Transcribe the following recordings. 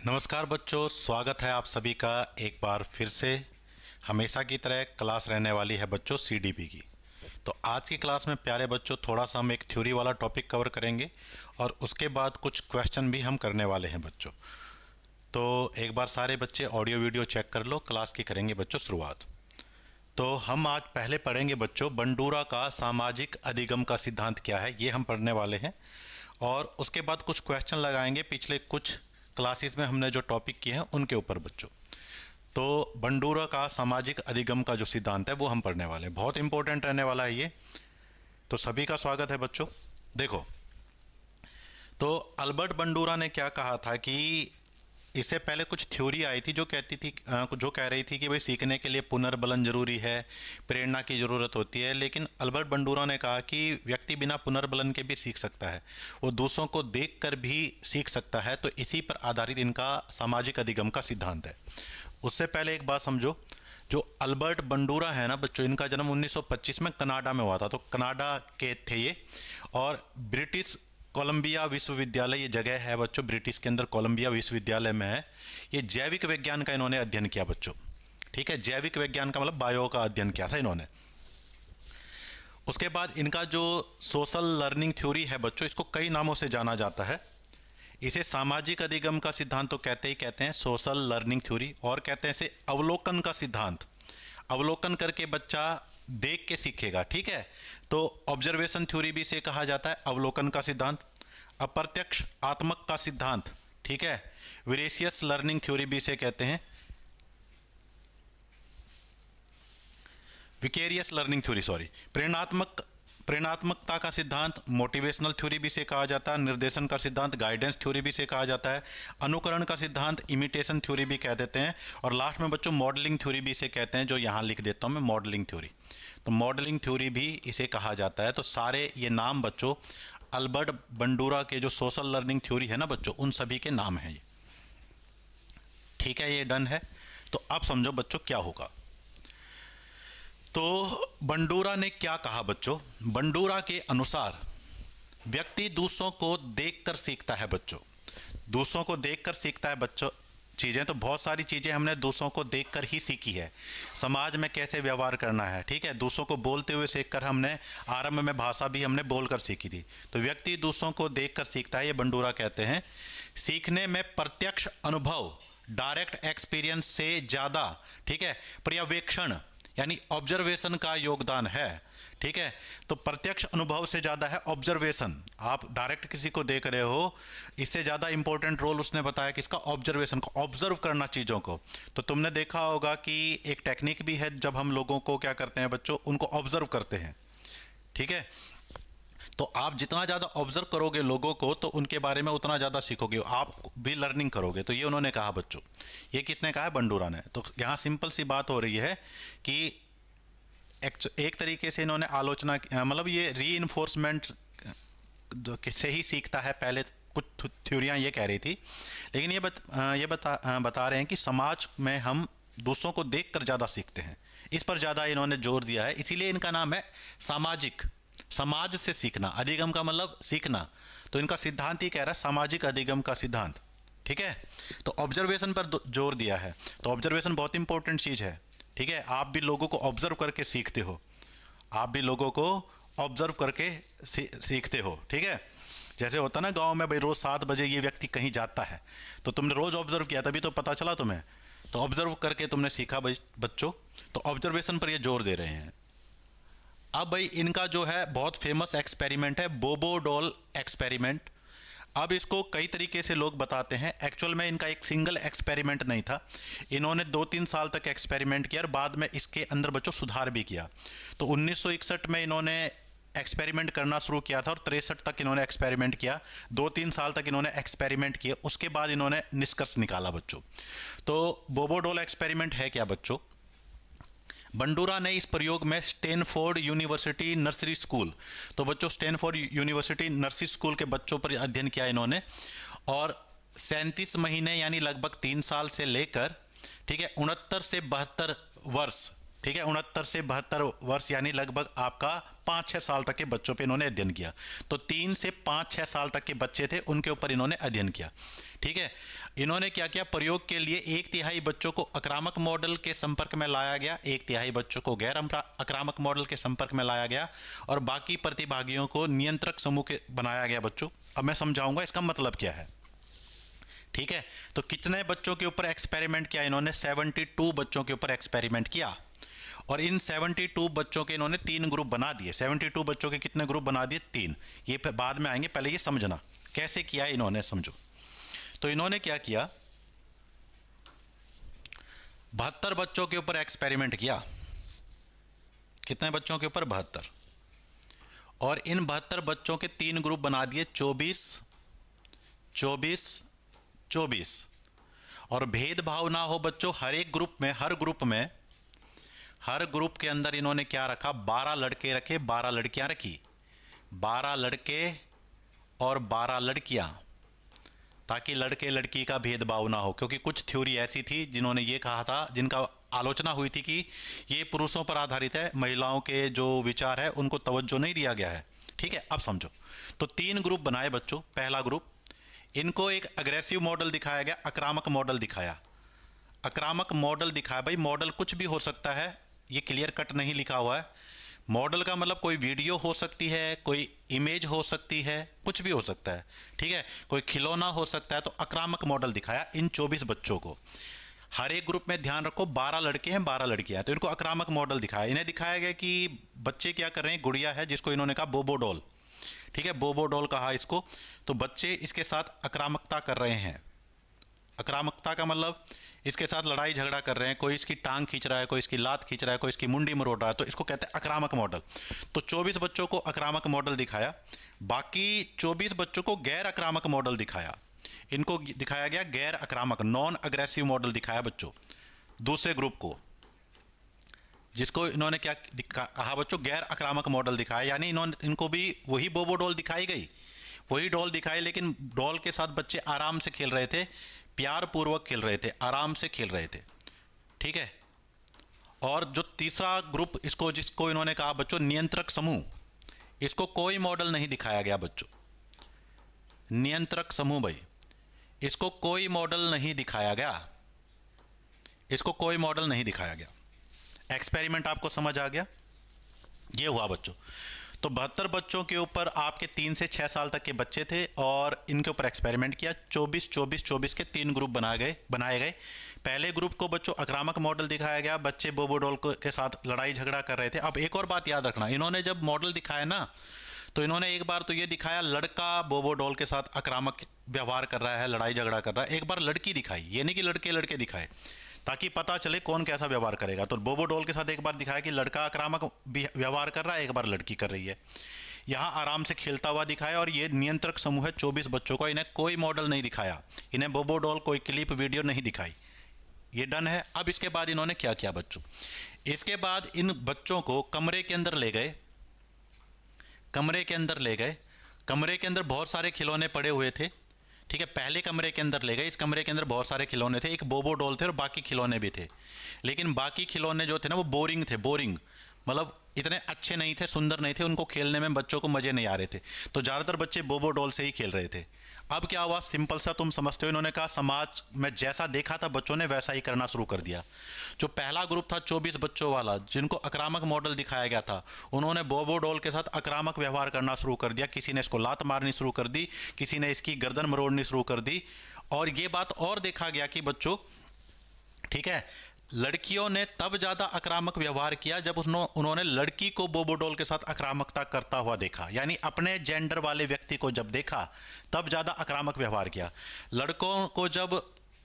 नमस्कार बच्चों, स्वागत है आप सभी का एक बार फिर से। हमेशा की तरह क्लास रहने वाली है बच्चों सीडीपी की। तो आज की क्लास में प्यारे बच्चों थोड़ा सा हम एक थ्योरी वाला टॉपिक कवर करेंगे और उसके बाद कुछ क्वेश्चन भी हम करने वाले हैं बच्चों। तो एक बार सारे बच्चे ऑडियो वीडियो चेक कर लो, क्लास की करेंगे बच्चों शुरुआत। तो हम आज पहले पढ़ेंगे बच्चों बंडूरा का सामाजिक अधिगम का सिद्धांत क्या है, ये हम पढ़ने वाले हैं। और उसके बाद कुछ क्वेश्चन लगाएंगे पिछले कुछ क्लासेस में हमने जो टॉपिक किए हैं उनके ऊपर बच्चों। तो बंडूरा का सामाजिक अधिगम का जो सिद्धांत है वो हम पढ़ने वाले हैं, बहुत इंपॉर्टेंट रहने वाला है ये। तो सभी का स्वागत है बच्चों। देखो, तो अल्बर्ट बंडूरा ने क्या कहा था कि इससे पहले कुछ थ्योरी आई थी जो कहती थी जो कह रही थी कि भाई सीखने के लिए पुनर्बलन जरूरी है, प्रेरणा की ज़रूरत होती है। लेकिन अल्बर्ट बंडूरा ने कहा कि व्यक्ति बिना पुनर्बलन के भी सीख सकता है, वो दूसरों को देखकर भी सीख सकता है। तो इसी पर आधारित इनका सामाजिक अधिगम का सिद्धांत है। उससे पहले एक बात समझो, जो अल्बर्ट बंडूरा है ना बच्चों, इनका जन्म 1925 में कनाडा में हुआ था। तो कनाडा के थे ये, और ब्रिटिश कोलंबिया विश्वविद्यालय ये जगह है बच्चों, ब्रिटिश के अंदर कोलंबिया विश्वविद्यालय में है। ये जैविक विज्ञान का इन्होंने अध्ययन किया बच्चों, ठीक है। जैविक विज्ञान का मतलब बायो का अध्ययन किया था इन्होंने। उसके बाद इनका जो सोशल लर्निंग थ्योरी है बच्चों, इसको कई नामों से जाना जाता है। इसे सामाजिक अधिगम का सिद्धांत तो कहते हैं, सोशल लर्निंग थ्योरी, और कहते हैं इसे अवलोकन का सिद्धांत। अवलोकन करके बच्चा देख के सीखेगा, ठीक है। तो ऑब्जर्वेशन थ्योरी भी इसे कहा जाता है, अवलोकन का सिद्धांत। अप्रत्यक्ष आत्मक का सिद्धांत, ठीक है। विरेशियस लर्निंग थ्योरी भी इसे कहते हैं, विकेरियस लर्निंग थ्योरी, सॉरी। प्रेरणात्मकता का सिद्धांत मोटिवेशनल थ्योरी भी से कहा जाता है। निर्देशन का सिद्धांत गाइडेंस थ्योरी भी से कहा जाता है। अनुकरण का सिद्धांत इमिटेशन थ्योरी भी कह देते हैं। और लास्ट में बच्चों मॉडलिंग थ्योरी भी इसे कहते हैं, जो यहाँ लिख देता हूँ मैं, मॉडलिंग थ्योरी। तो मॉडलिंग थ्योरी भी इसे कहा जाता है। तो सारे ये नाम बच्चों अल्बर्ट बंडूरा के जो सोशल लर्निंग थ्योरी है ना बच्चों, उन सभी के नाम हैं ये, ठीक है। ये डन है। तो अब समझो बच्चों क्या होगा। तो बंडूरा ने क्या कहा बच्चों, बंडूरा के अनुसार व्यक्ति दूसरों को देखकर सीखता है बच्चों, दूसरों को देखकर सीखता है बच्चों चीज़ें। तो बहुत सारी चीज़ें हमने दूसरों को देखकर ही सीखी है। समाज में कैसे व्यवहार करना है, ठीक है, दूसरों को बोलते हुए सीखकर हमने आरंभ में भाषा भी हमने बोलकर सीखी थी। तो व्यक्ति दूसरों को देखकर सीखता है, ये बंडूरा कहते हैं। सीखने में प्रत्यक्ष अनुभव, डायरेक्ट एक्सपीरियंस से ज़्यादा, ठीक है, पर्यवेक्षण यानी ऑब्जर्वेशन का योगदान है, ठीक है। तो प्रत्यक्ष अनुभव से ज़्यादा है ऑब्जर्वेशन। आप डायरेक्ट किसी को देख रहे हो, इससे ज़्यादा इंपॉर्टेंट रोल उसने बताया किसका, ऑब्जर्वेशन को, ऑब्जर्व करना चीज़ों को। तो तुमने देखा होगा कि एक टेक्निक भी है, जब हम लोगों को क्या करते हैं बच्चों, उनको ऑब्जर्व करते हैं, ठीक है। तो आप जितना ज़्यादा ऑब्जर्व करोगे लोगों को, तो उनके बारे में उतना ज़्यादा सीखोगे, आप भी लर्निंग करोगे। तो ये उन्होंने कहा बच्चों, ये किसने कहा है, बंडूरा ने। तो यहाँ सिंपल सी बात हो रही है कि एक तरीके से इन्होंने आलोचना, मतलब ये रीइंफोर्समेंट से ही सीखता है। पहले कुछ थ्योरियाँ ये कह रही थी, लेकिन ये बता रहे हैं कि समाज में हम दूसरों को देखकर ज़्यादा सीखते हैं। इस पर ज़्यादा इन्होंने जोर दिया है, इसीलिए इनका नाम है सामाजिक, समाज से सीखना। अधिगम का मतलब सीखना। तो इनका सिद्धांत ही कह रहा है सामाजिक अधिगम का सिद्धांत, ठीक है। तो ऑब्जर्वेशन पर जोर दिया है। तो ऑब्जर्वेशन बहुत इंपॉर्टेंट चीज़ है, ठीक है। आप भी लोगों को ऑब्जर्व करके सीखते हो, आप भी लोगों को ऑब्जर्व करके सीखते हो, ठीक है। जैसे होता ना गांव में, भाई रोज़ 7 बजे ये व्यक्ति कहीं जाता है, तो तुमने रोज़ ऑब्जर्व किया, तभी तो पता चला तुम्हें। तो ऑब्जर्व करके तुमने सीखा बच्चों। तो ऑब्जर्वेशन पर ये जोर दे रहे हैं। अब भाई इनका जो है बहुत फेमस एक्सपेरिमेंट है, बोबो डॉल एक्सपेरिमेंट। अब इसको कई तरीके से लोग बताते हैं। एक्चुअल में इनका एक सिंगल एक्सपेरिमेंट नहीं था, इन्होंने 2-3 साल तक एक्सपेरिमेंट किया और बाद में इसके अंदर बच्चों सुधार भी किया। तो 1961 में इन्होंने एक्सपेरिमेंट करना शुरू किया था और 63 तक इन्होंने एक्सपेरिमेंट किया। 2-3 साल तक इन्होंने एक्सपेरिमेंट किया, उसके बाद इन्होंने निष्कर्ष निकाला बच्चों। तो बोबो डॉल एक्सपेरिमेंट है क्या बच्चों, बंडूरा ने इस प्रयोग में स्टैनफोर्ड यूनिवर्सिटी नर्सरी स्कूल, तो बच्चों स्टैनफोर्ड यूनिवर्सिटी नर्सरी स्कूल के बच्चों पर अध्ययन किया इन्होंने। और 37 महीने यानी लगभग 3 साल से लेकर, ठीक है, 69 से 72 वर्ष ठीक है, 69 से 72 वर्ष यानी लगभग आपका 5-6 साल तक के बच्चों पे इन्होंने अध्ययन किया। तो 3 से 5-6 साल तक के बच्चे थे, उनके ऊपर इन्होंने अध्ययन किया। ठीक है, इन्होंने क्या किया, प्रयोग के लिए 1/3 बच्चों को आक्रामक मॉडल के संपर्क में लाया गया, 1/3 बच्चों को गैर आक्रामक मॉडल के संपर्क में लाया गया और बाकी प्रतिभागियों को नियंत्रक समूह के बनाया गया। बच्चों अब मैं समझाऊंगा इसका मतलब क्या है। ठीक है, तो कितने बच्चों के ऊपर एक्सपेरिमेंट किया इन्होंने? 72 बच्चों के ऊपर एक्सपेरिमेंट किया और इन 72 बच्चों के इन्होंने 3 ग्रुप बना दिए। 72 बच्चों के कितने ग्रुप बना दिए? 3। ये बाद में आएंगे, पहले ये समझना कैसे किया इन्होंने, समझो। तो इन्होंने क्या किया, 72 बच्चों के ऊपर एक्सपेरिमेंट किया। कितने बच्चों के ऊपर? 72। और इन 72 बच्चों के 3 ग्रुप बना दिए, 24, 24, 24। और भेदभाव ना हो बच्चों, हर एक ग्रुप में, हर ग्रुप के अंदर इन्होंने क्या रखा? 12 लड़के रखे, 12 लड़कियां रखी। 12 लड़के और 12 लड़कियां, ताकि लड़के लड़की का भेदभाव ना हो। क्योंकि कुछ थ्योरी ऐसी थी जिन्होंने ये कहा था, जिनका आलोचना हुई थी कि ये पुरुषों पर आधारित है, महिलाओं के जो विचार है उनको तवज्जो नहीं दिया गया है। ठीक है, अब समझो। तो 3 ग्रुप बनाए बच्चों। पहला ग्रुप, इनको एक अग्रेसिव मॉडल दिखाया गया, आक्रामक मॉडल दिखाया। आक्रामक मॉडल दिखाया, भाई मॉडल कुछ भी हो सकता है, ये क्लियर कट नहीं लिखा हुआ है। मॉडल का मतलब कोई वीडियो हो सकती है, कोई इमेज हो सकती है, कुछ भी हो सकता है। ठीक है, कोई खिलौना हो सकता है। तो आक्रामक मॉडल दिखाया इन 24 बच्चों को। हर एक ग्रुप में ध्यान रखो 12 लड़के हैं, 12 लड़कियां हैं, तो इनको आक्रामक मॉडल दिखाया। इन्हें दिखाया गया कि बच्चे क्या कर रहे हैं, गुड़िया है जिसको इन्होंने कहा बोबो डॉल। ठीक है, बोबो डॉल कहा इसको। तो बच्चे इसके साथ आक्रामकता कर रहे हैं। आक्रामकता का मतलब इसके साथ लड़ाई झगड़ा कर रहे हैं, कोई इसकी टांग खींच रहा है, कोई इसकी लात खींच रहा है, कोई इसकी मुंडी मरोड़ रहा है, तो इसको कहते हैं आक्रामक मॉडल। तो 24 बच्चों को आक्रामक मॉडल दिखाया, बाकी 24 बच्चों को गैर आक्रामक मॉडल दिखाया। इनको दिखाया गया गैर आक्रामक, नॉन अग्रेसिव मॉडल दिखाया बच्चों। दूसरे ग्रुप को, जिसको इन्होंने क्या कहा बच्चों, गैर आक्रामक मॉडल दिखाया, यानी इनको भी वही बोबो डॉल दिखाई गई, वही डॉल दिखाई, लेकिन डॉल के साथ बच्चे आराम से खेल रहे थे, प्यार पूर्वक खेल रहे थे, आराम से खेल रहे थे। ठीक है, और जो तीसरा ग्रुप, जिसको इन्होंने कहा बच्चों नियंत्रक समूह, इसको कोई मॉडल नहीं दिखाया गया बच्चों। नियंत्रक समूह, भाई इसको कोई मॉडल नहीं दिखाया गया, इसको कोई मॉडल नहीं दिखाया गया। एक्सपेरिमेंट आपको समझ आ गया? ये हुआ बच्चों। तो 72 बच्चों के ऊपर आपके 3 से 6 साल तक के बच्चे थे और इनके ऊपर एक्सपेरिमेंट किया। 24, 24, 24 के 3 ग्रुप बनाए गए। पहले ग्रुप को बच्चों आक्रामक मॉडल दिखाया गया, बच्चे बोबो डॉल के साथ लड़ाई झगड़ा कर रहे थे। अब एक और बात याद रखना, इन्होंने जब मॉडल दिखाया ना, तो इन्होंने एक बार तो ये दिखाया लड़का बोबो डॉल के साथ आक्रामक व्यवहार कर रहा है, लड़ाई झगड़ा कर रहा है। एक बार लड़की दिखाई, ये नहीं कि लड़के लड़के दिखाए, ताकि पता चले कौन कैसा व्यवहार करेगा। तो बोबो डॉल के साथ एक बार दिखाया कि लड़का आक्रामक व्यवहार कर रहा है, एक बार लड़की कर रही है। यहाँ आराम से खेलता हुआ दिखाया। और ये नियंत्रक समूह है 24 बच्चों को, इन्हें कोई मॉडल नहीं दिखाया, इन्हें बोबो डॉल कोई क्लिप वीडियो नहीं दिखाई। ये डन है। अब इसके बाद इन्होंने क्या किया बच्चों, इसके बाद इन बच्चों को कमरे के अंदर ले गए। कमरे के अंदर बहुत सारे खिलौने पड़े हुए थे। ठीक है, पहले कमरे के अंदर ले गए। इस कमरे के अंदर बहुत सारे खिलौने थे, एक बोबो डॉल थे और बाकी खिलौने भी थे। लेकिन बाकी खिलौने जो थे ना, वो बोरिंग थे, बोरिंग मतलब इतने अच्छे नहीं थे, सुंदर नहीं थे, उनको खेलने में बच्चों को मजे नहीं आ रहे थे। तो ज़्यादातर बच्चे बोबो डॉल से ही खेल रहे थे। अब क्या हुआ, सिंपल सा तुम समझते हो, इन्होंने कहा समाज में जैसा देखा था बच्चों ने वैसा ही करना शुरू कर दिया। जो पहला ग्रुप था 24 बच्चों वाला, जिनको आक्रामक मॉडल दिखाया गया था, उन्होंने बोबो डॉल के साथ आक्रामक व्यवहार करना शुरू कर दिया। किसी ने इसको लात मारनी शुरू कर दी, किसी ने इसकी गर्दन मरोड़नी शुरू कर दी। और ये बात और देखा गया कि बच्चों, ठीक है, लड़कियों ने तब ज्यादा आक्रामक व्यवहार किया जब उन्होंने लड़की को बोबो डॉल के साथ आक्रामकता करता हुआ देखा। यानी अपने जेंडर वाले व्यक्ति को जब देखा तब ज्यादा आक्रामक व्यवहार किया। लड़कों को जब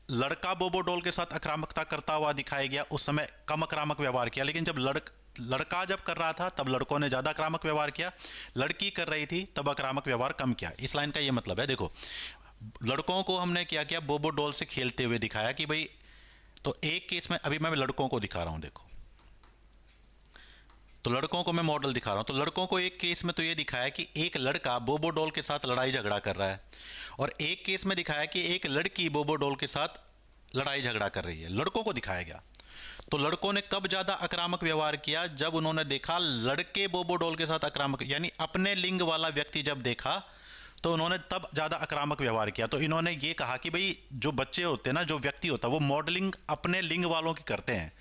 लड़का बोबो डॉल के साथ आक्रामकता करता हुआ दिखाया गया, उस समय कम आक्रामक व्यवहार किया। लेकिन जब लड़का जब कर रहा था तब लड़कों ने ज्यादा आक्रामक व्यवहार किया, लड़की कर रही थी तब आक्रामक व्यवहार कम किया। इस लाइन का ये मतलब है। देखो, लड़कों को हमने क्या किया, बोबो डॉल से खेलते हुए दिखाया कि भाई, तो एक केस में अभी मैं लड़कों को दिखा रहा हूं, देखो, तो लड़कों को मैं मॉडल दिखा रहा हूं। तो लड़कों को एक केस में तो ये दिखाया कि एक लड़का बोबो डॉल के साथ लड़ाई झगड़ा कर रहा है, और एक केस में दिखाया कि एक लड़की बोबो डॉल के साथ लड़ाई झगड़ा कर रही है। लड़कों को दिखाया गया। तो लड़कों ने कब ज्यादा आक्रामक व्यवहार किया? जब उन्होंने देखा लड़के बोबो डॉल के साथ आक्रामक, यानी अपने लिंग वाला व्यक्ति जब देखा तो उन्होंने तब ज्यादा आक्रामक व्यवहार किया। तो इन्होंने ये कहा कि भाई जो बच्चे होते हैं ना, जो व्यक्ति होता है, वो मॉडलिंग अपने लिंग वालों की करते हैं।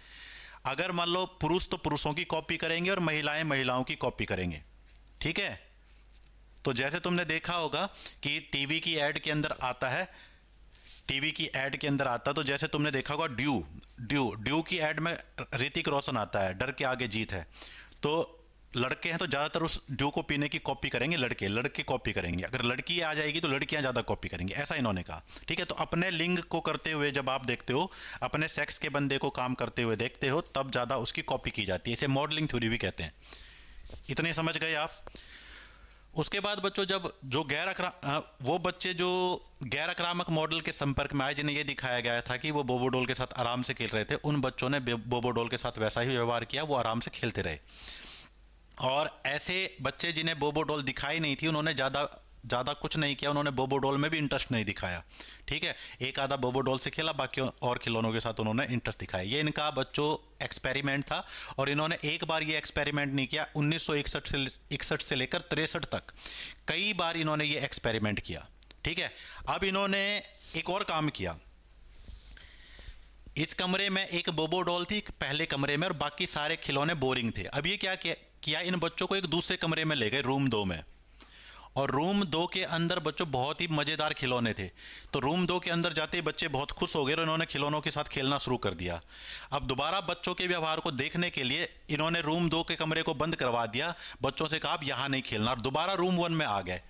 अगर मान लो पुरुष तो पुरुषों की कॉपी करेंगे और महिलाएं महिलाओं की कॉपी करेंगे, ठीक है। तो जैसे तुमने देखा होगा कि टीवी की एड के अंदर आता है, टीवी की एड के अंदर आता, तो जैसे तुमने देखा होगा ड्यू ड्यू ड्यू की एड में ऋतिक रोशन आता है, डर के आगे जीत है। तो लड़के हैं तो ज्यादातर उस ड्यू को पीने की कॉपी करेंगे, लड़के कॉपी करेंगे। अगर लड़की आ जाएगी तो लड़कियां ज्यादा कॉपी करेंगी, ऐसा इन्होंने कहा, ठीक है। तो अपने लिंग को करते हुए जब आप देखते हो, अपने सेक्स के बंदे को काम करते हुए देखते हो, तब ज्यादा उसकी कॉपी की जाती है। इसे मॉडलिंग थ्योरी भी कहते हैं। इतने समझ गए आप? उसके बाद बच्चों, जब जो वो बच्चे जो गैर आक्रामक मॉडल के संपर्क में आए, जिन्हें ये दिखाया गया था कि वो बोबो डॉल के साथ आराम से खेल रहे थे, उन बच्चों ने बोबो डॉल के साथ वैसा ही व्यवहार किया, वो आराम से खेलते रहे। और ऐसे बच्चे जिन्हें बोबो डॉल दिखाई नहीं थी, उन्होंने ज़्यादा कुछ नहीं किया, उन्होंने बोबो डॉल में भी इंटरेस्ट नहीं दिखाया, ठीक है। एक आधा बोबो डॉल से खेला, बाकी और खिलौनों के साथ उन्होंने इंटरेस्ट दिखाया। ये इनका बच्चों एक्सपेरिमेंट था, और इन्होंने एक बार ये एक्सपेरिमेंट नहीं किया, 1961 से लेकर 63 तक कई बार इन्होंने ये एक्सपेरिमेंट किया, ठीक है। अब इन्होंने एक और काम किया। इस कमरे में एक बोबो डॉल थी पहले कमरे में, और बाकी सारे खिलौने बोरिंग थे। अब ये क्या किया, इन बच्चों को एक दूसरे कमरे में ले गए, रूम 2 में। और रूम 2 के अंदर बच्चों बहुत ही मजेदार खिलौने थे। तो रूम 2 के अंदर जाते ही बच्चे बहुत खुश हो गए और इन्होंने खिलौनों के साथ खेलना शुरू कर दिया। अब दोबारा बच्चों के व्यवहार को देखने के लिए इन्होंने रूम 2 के कमरे को बंद करवा दिया, बच्चों से कहा अब यहां नहीं खेलना, और दोबारा रूम 1 में आ गए।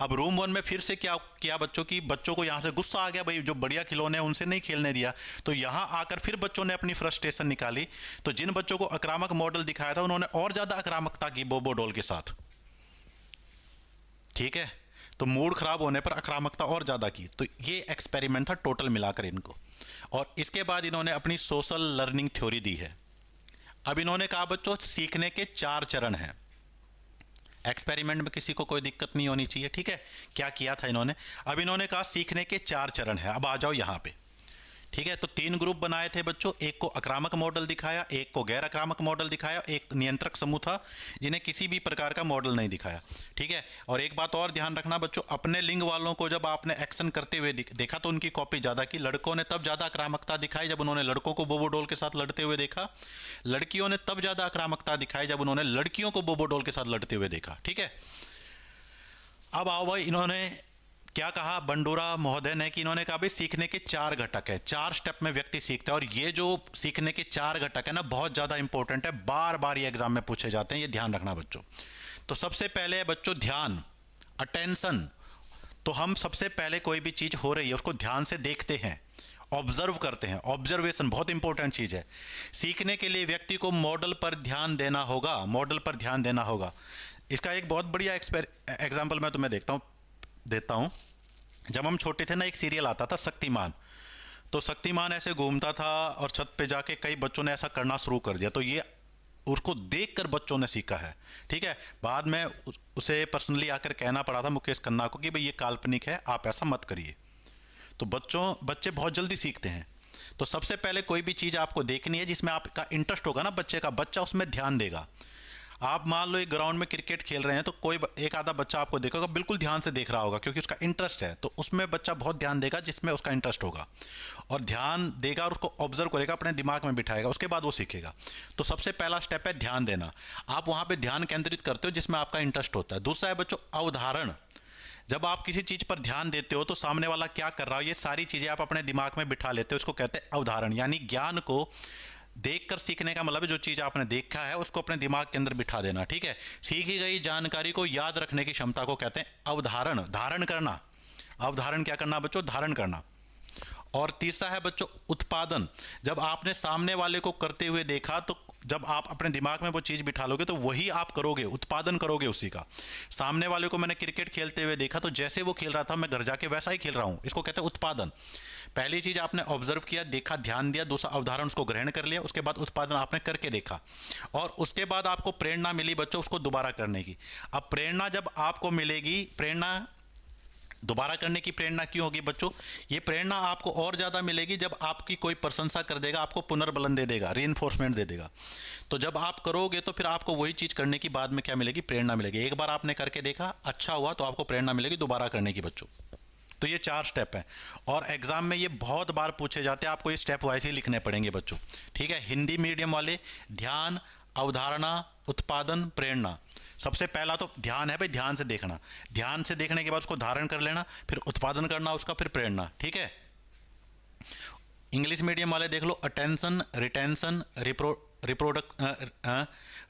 अब रूम 1 में फिर से क्या किया बच्चों को यहां से गुस्सा आ गया, भाई जो बढ़िया खिलौने हैं उनसे नहीं खेलने दिया। तो यहां आकर फिर बच्चों ने अपनी फ्रस्ट्रेशन निकाली। तो जिन बच्चों को आक्रामक मॉडल दिखाया था, उन्होंने और ज्यादा आक्रामकता की बोबो डॉल के साथ, ठीक है। तो मूड खराब होने पर आक्रामकता और ज्यादा की। तो ये एक्सपेरिमेंट था टोटल मिलाकर इनको। और इसके बाद इन्होंने अपनी सोशल लर्निंग थ्योरी दी है। अब इन्होंने कहा बच्चों सीखने के 4 चरण हैं। एक्सपेरिमेंट में किसी को कोई दिक्कत नहीं होनी चाहिए, ठीक है। क्या किया था इन्होंने? अब इन्होंने कहा सीखने के 4 चरण हैं, अब आ जाओ यहां पे, ठीक है। तो 3 ग्रुप बनाए थे बच्चों, एक को आक्रामक मॉडल दिखाया, एक को गैर आक्रामक मॉडल दिखाया, एक नियंत्रक समूह था जिन्हें किसी भी प्रकार का मॉडल नहीं दिखाया, ठीक है। और एक बात और ध्यान रखना बच्चों, अपने लिंग वालों को जब आपने एक्शन करते हुए देखा तो उनकी कॉपी ज्यादा की। लड़कों ने तब ज्यादा आक्रामकता दिखाई जब उन्होंने लड़कों को बोबो डॉल के साथ लड़ते हुए देखा। लड़कियों ने तब ज्यादा आक्रामकता दिखाई जब उन्होंने लड़कियों को बोबो डॉल के साथ लड़ते हुए देखा, ठीक है। अब आओ भाई, इन्होंने क्या कहा बंडूरा महोदय ने, कि इन्होंने कहा भाई सीखने के 4 घटक है, 4 स्टेप में व्यक्ति सीखता है। और ये जो सीखने के 4 घटक है ना, बहुत ज्यादा इंपॉर्टेंट है, बार बार ये एग्जाम में पूछे जाते हैं, ये ध्यान रखना बच्चों। तो सबसे पहले है बच्चों ध्यान, अटेंशन। तो हम सबसे पहले कोई भी चीज हो रही है उसको ध्यान से देखते हैं, ऑब्जर्व करते हैं। ऑब्जर्वेशन बहुत इंपॉर्टेंट चीज है। सीखने के लिए व्यक्ति को मॉडल पर ध्यान देना होगा, मॉडल पर ध्यान देना होगा। इसका एक बहुत बढ़िया एग्जाम्पल मैं तुम्हें देता हूं। जब हम छोटे थे ना, एक सीरियल आता था शक्तिमान। तो शक्तिमान ऐसे घूमता था और छत पे जाके कई बच्चों ने ऐसा करना शुरू कर दिया। तो ये उसको देखकर बच्चों ने सीखा है, ठीक है। बाद में उसे पर्सनली आकर कहना पड़ा था मुकेश खन्ना को कि भाई ये काल्पनिक है, आप ऐसा मत करिए। तो बच्चे बहुत जल्दी सीखते हैं। तो सबसे पहले कोई भी चीज आपको देखनी है जिसमें आपका इंटरेस्ट होगा ना, बच्चा उसमें ध्यान देगा। आप मान लो एक ग्राउंड में क्रिकेट खेल रहे हैं, तो कोई एक आधा बच्चा आपको देखेगा, बिल्कुल ध्यान से देख रहा होगा क्योंकि उसका इंटरेस्ट है। तो उसमें बच्चा बहुत ध्यान देगा जिसमें उसका इंटरेस्ट होगा, और ध्यान देगा और उसको ऑब्जर्व करेगा, अपने दिमाग में बिठाएगा, उसके बाद वो सीखेगा। तो सबसे पहला स्टेप है ध्यान देना। आप वहां पे ध्यान केंद्रित करते हो जिसमें आपका इंटरेस्ट होता है। दूसरा है बच्चों अवधारण। जब आप किसी चीज पर ध्यान देते हो तो सामने वाला क्या कर रहा हो, ये सारी चीजें आप अपने दिमाग में बिठा लेते हो। इसको कहते हैं अवधारण। यानी ज्ञान को देखकर सीखने का मतलब है जो चीज आपने देखा है उसको अपने दिमाग के अंदर बिठा देना, ठीक है। सीखी गई जानकारी को याद रखने की क्षमता को कहते हैं अवधारण। धारण करना, अवधारण क्या करना बच्चों? धारण करना। और तीसरा है बच्चों उत्पादन। जब आपने सामने वाले को करते हुए देखा तो जब आप अपने दिमाग में वो चीज बिठा लोगे तो वही आप करोगे, उत्पादन करोगे उसी का। सामने वाले को मैंने क्रिकेट खेलते हुए देखा तो जैसे वो खेल रहा था मैं घर जाके वैसा ही खेल रहा हूं, इसको कहते हैं उत्पादन। पहली चीज आपने ऑब्जर्व किया, देखा, ध्यान दिया। दूसरा अवधारण, उसको ग्रहण कर लिया। उसके बाद उत्पादन आपने करके देखा, और उसके बाद आपको प्रेरणा मिली बच्चों उसको दोबारा करने की। अब प्रेरणा जब आपको मिलेगी, प्रेरणा दोबारा करने की प्रेरणा क्यों होगी बच्चों? ये प्रेरणा आपको और ज़्यादा मिलेगी जब आपकी कोई प्रशंसा कर देगा, आपको पुनर्बलन दे देगा, रीइंफोर्समेंट दे देगा। तो जब आप करोगे तो फिर आपको वही चीज़ करने की बाद में क्या मिलेगी? प्रेरणा मिलेगी। एक बार आपने करके देखा, अच्छा हुआ, तो आपको प्रेरणा मिलेगी दोबारा करने की बच्चों। तो ये 4 स्टेप हैं और एग्जाम में ये बहुत बार पूछे जाते हैं, आपको ये स्टेप वाइज ही लिखने पड़ेंगे बच्चों, ठीक है। हिंदी मीडियम वाले ध्यान, अवधारणा, उत्पादन, प्रेरणा। सबसे पहला तो ध्यान है भाई, ध्यान से देखना, ध्यान से देखने के बाद उसको धारण कर लेना, फिर उत्पादन करना उसका, फिर प्रेरणा, ठीक है। इंग्लिश मीडियम वाले देख लो, अटेंशन, रिटेंशन,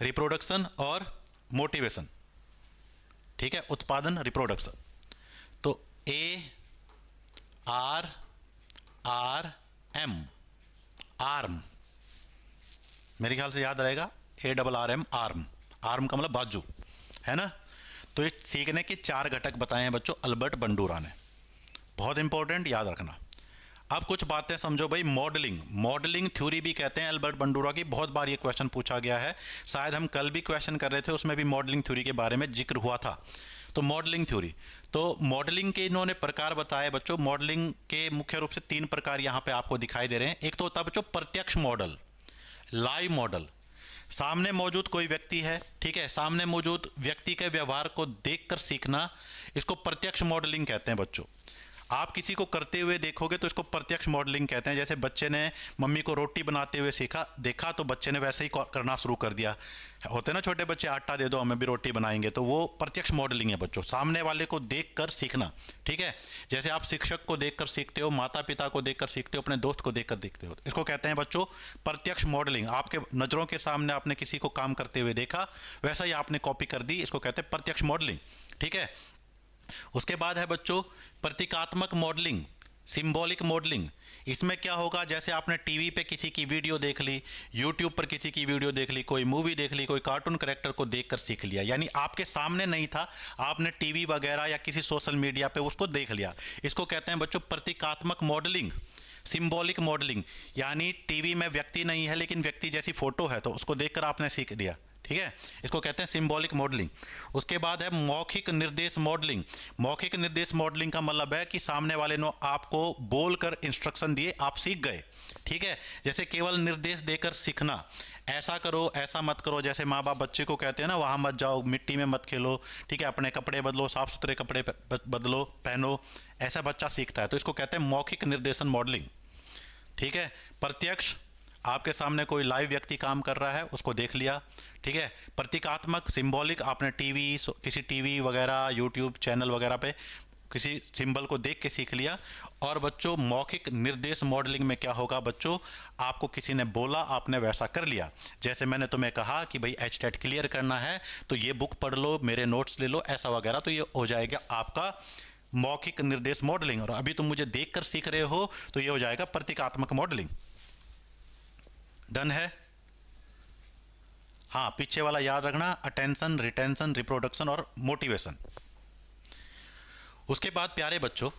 रिप्रोडक्शन और मोटिवेशन, ठीक है। उत्पादन, रिप्रोडक्शन। तो ARRM, आर्म, मेरे ख्याल से याद रहेगा, ARRM, आर्म। आर्म का मतलब बाजू, है ना। तो ये सीखने के 4 घटक बताए हैं बच्चों अल्बर्ट बंडूरा ने, बहुत इंपॉर्टेंट, याद रखना। अब कुछ बातें समझो भाई। मॉडलिंग, मॉडलिंग थ्योरी भी कहते हैं अल्बर्ट बंडूरा की, बहुत बार ये क्वेश्चन पूछा गया है। शायद हम कल भी क्वेश्चन कर रहे थे, उसमें भी मॉडलिंग थ्योरी के बारे में जिक्र हुआ था। तो मॉडलिंग थ्योरी, तो मॉडलिंग के इन्होंने प्रकार बताए बच्चों। मॉडलिंग के मुख्य रूप से 3 प्रकार यहां पे आपको दिखाई दे रहे हैं। एक तो होता है बच्चों प्रत्यक्ष मॉडल, लाइव मॉडल। सामने मौजूद कोई व्यक्ति है, ठीक है, सामने मौजूद व्यक्ति के व्यवहार को देखकर सीखना, इसको प्रत्यक्ष मॉडलिंग कहते हैं बच्चों। आप किसी को करते हुए देखोगे तो इसको प्रत्यक्ष मॉडलिंग कहते हैं। जैसे बच्चे ने मम्मी को रोटी बनाते हुए देखा तो बच्चे ने वैसे ही करना शुरू कर दिया। होते ना छोटे बच्चे, आटा दे दो हमें भी रोटी बनाएंगे, तो वो प्रत्यक्ष मॉडलिंग है बच्चों, सामने वाले को देखकर सीखना, ठीक है। जैसे आप शिक्षक को देखकर सीखते हो, माता पिता को देखकर सीखते हो, अपने दोस्त को देखकर सीखते हो, इसको कहते हैं बच्चों प्रत्यक्ष मॉडलिंग। आपके नज़रों के सामने आपने किसी को काम करते हुए देखा, वैसा ही आपने कॉपी कर दी, इसको कहते हैं प्रत्यक्ष मॉडलिंग, ठीक है। उसके बाद है बच्चों प्रतीकात्मक मॉडलिंग, सिंबॉलिक मॉडलिंग। इसमें क्या होगा, जैसे आपने टीवी पे किसी की वीडियो देख ली, यूट्यूब पर किसी की वीडियो देख ली, कोई मूवी देख ली, कोई कार्टून कैरेक्टर को देखकर सीख लिया, यानी आपके सामने नहीं था, आपने टीवी वगैरह या किसी सोशल मीडिया पे उसको देख लिया। इसको कहते हैं बच्चों प्रतीकात्मक मॉडलिंग, सिंबॉलिक मॉडलिंग। यानी टीवी में व्यक्ति नहीं है लेकिन व्यक्ति जैसी फोटो है, तो उसको देखकर आपने सीख दिया, ठीक है। इसको कहते हैं सिंबॉलिक मॉडलिंग। उसके बाद है मौखिक निर्देश मॉडलिंग। मौखिक निर्देश मॉडलिंग का मतलब है कि सामने वाले ने आपको बोलकर इंस्ट्रक्शन दिए, आप सीख गए, ठीक है। जैसे केवल निर्देश देकर सीखना, ऐसा करो ऐसा मत करो, जैसे माँ बाप बच्चे को कहते हैं ना, वहाँ मत जाओ, मिट्टी में मत खेलो, ठीक है, अपने कपड़े बदलो, साफ सुथरे कपड़े बदलो, पहनो, ऐसा बच्चा सीखता है। तो इसको कहते हैं मौखिक निर्देशन मॉडलिंग, ठीक है। प्रत्यक्ष, आपके सामने कोई लाइव व्यक्ति काम कर रहा है, उसको देख लिया, ठीक है। प्रतीकात्मक, सिंबॉलिक, आपने किसी टीवी वगैरह, यूट्यूब चैनल वगैरह पे किसी सिंबल को देख के सीख लिया। और बच्चों मौखिक निर्देश मॉडलिंग में क्या होगा बच्चों, आपको किसी ने बोला, आपने वैसा कर लिया। जैसे मैंने तुम्हें कहा कि भाई HTET क्लियर करना है तो ये बुक पढ़ लो, मेरे नोट्स ले लो, ऐसा वगैरह, तो ये हो जाएगा आपका मौखिक निर्देश मॉडलिंग। और अभी तुम मुझे देखकर सीख रहे हो तो ये हो जाएगा प्रतीकात्मक मॉडलिंग। डन है? हाँ, पीछे वाला याद रखना, अटेंशन, रिटेंशन, रिप्रोडक्शन और मोटिवेशन। उसके बाद प्यारे बच्चों,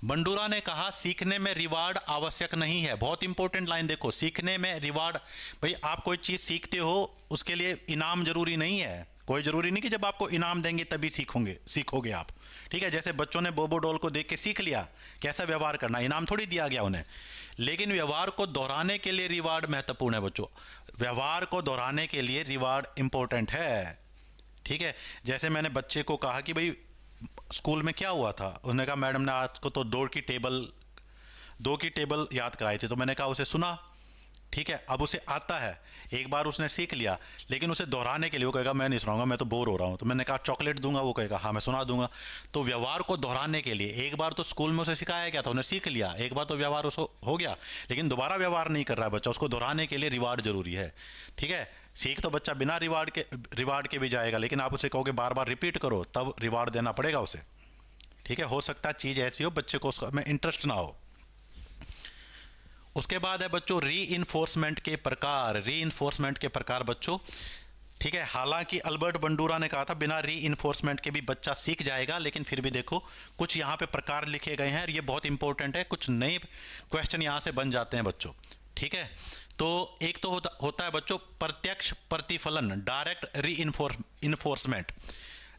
बंडूरा ने कहा सीखने में रिवार्ड आवश्यक नहीं है। बहुत इंपॉर्टेंट लाइन देखो, सीखने में रिवार्ड, भाई आप कोई चीज सीखते हो उसके लिए इनाम जरूरी नहीं है। कोई जरूरी नहीं कि जब आपको इनाम देंगे तभी सीखोगे आप, ठीक है। जैसे बच्चों ने बोबो डॉल को देख के सीख लिया कैसा व्यवहार करना, इनाम थोड़ी दिया गया उन्हें। लेकिन व्यवहार को दोहराने के लिए रिवार्ड महत्वपूर्ण है बच्चों, व्यवहार को दोहराने के लिए रिवार्ड इंपॉर्टेंट है, ठीक है। जैसे मैंने बच्चे को कहा कि भाई स्कूल में क्या हुआ था, उन्होंने कहा मैडम ने आज को तो 2 की टेबल याद कराई थी, तो मैंने कहा उसे सुना, ठीक है। अब उसे आता है, एक बार उसने सीख लिया, लेकिन उसे दोहराने के लिए वो कहेगा मैं नहीं सुनाऊंगा, मैं तो बोर हो रहा हूँ। तो मैंने कहा चॉकलेट दूंगा, वो कहेगा हाँ मैं सुना दूंगा। तो व्यवहार को दोहराने के लिए, एक बार तो स्कूल में उसे सिखाया गया था, उन्हें सीख लिया, एक बार तो व्यवहार उसको हो गया, लेकिन दोबारा व्यवहार नहीं कर रहा है बच्चा, उसको दोहराने के लिए रिवार्ड जरूरी है, ठीक है। सीख तो बच्चा बिना रिवार्ड के भी जाएगा, लेकिन आप उसे कहोगे बार बार रिपीट करो, तब रिवार्ड देना पड़ेगा उसे, ठीक है। हो सकता है चीज़ ऐसी हो बच्चे को उसमें इंटरेस्ट ना हो। उसके बाद है बच्चों रीइंफोर्समेंट के प्रकार बच्चों, ठीक है। हालांकि अल्बर्ट बंडूरा ने कहा था बिना रीइंफोर्समेंट के भी बच्चा सीख जाएगा, लेकिन फिर भी देखो कुछ यहाँ पे प्रकार लिखे गए हैं और ये बहुत इंपॉर्टेंट है, कुछ नए क्वेश्चन यहाँ से बन जाते हैं बच्चों, ठीक है। तो एक तो होता है बच्चों प्रत्यक्ष प्रतिफलन, डायरेक्ट रीइंफोर्समेंट।